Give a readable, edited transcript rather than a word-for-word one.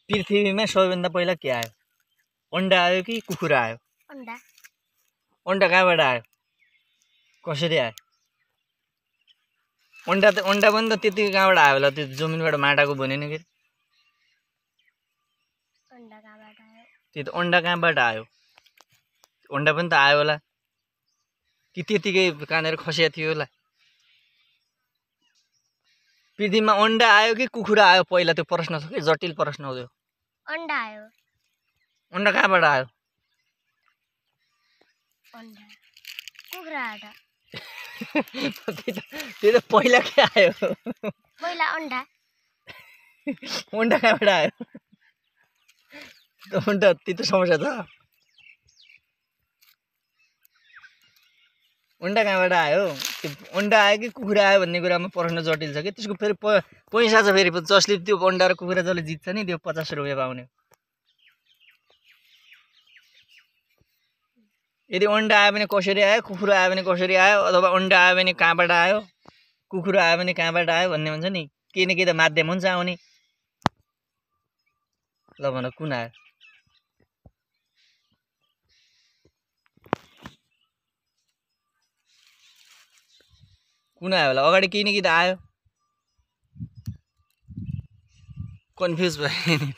पृथ्वीमा सबैभन्दा पहिला के आयो? अन्डा आयो कि कुखुरा आयो? अन्डा। अन्डा कहाँबाट आयो? कसरी आयो? अन्डा पनि त त्यतिकै कहाँबाट आयो होला? त्यो जमिनबाट माटाको बनेन के? अन्डा कहाँबाट आयो? त्यो त अन्डा कहाँबाट आयो? अन्डा पनि त आयो होला कि त्यतिकै कहाँनिर खसिया थियो होला? पृथ्वीमा अन्डा आयो कि कुखुरा आयो पहिला? त्यो प्रश्न छ कि जटिल प्रश्न हो त्यो। अन्डा आयो। अन्डा कहाँबाट आयो? अन्डा कुखुराबाट। त्यो त पहिला के आयो? पहिला अन्डा। अन्डा कहाँबाट आयो? अन्डा त्यस्तो समस्या छ? अन्डा कहाँबाट आयो? त्यो अन्डा आयो कि कुखुरा आयो भन्ने कुरामा प्रश्न जटिल छ कि त्यसको फेरि पैसा छ फेरि जसले त्यो अन्डा र कुखुरा जसले जित्छ नि त्यो 50 रुपियाँ पाउने। यदि अन्डा आयो भने कसरी आयो, कुखुरा आयो भने कसरी आयो, अथवा अन्डा आयो भने कहाँबाट आयो, कुखुरा आयो भने कहाँबाट आयो भन्ने हुन्छ नि, केही न केही त माध्यम हुन्छ आउने। ल भन कुन आयो? कुन आयो होला? अगाडि केही न केही त आयो। कन्फ्युज भयो नि।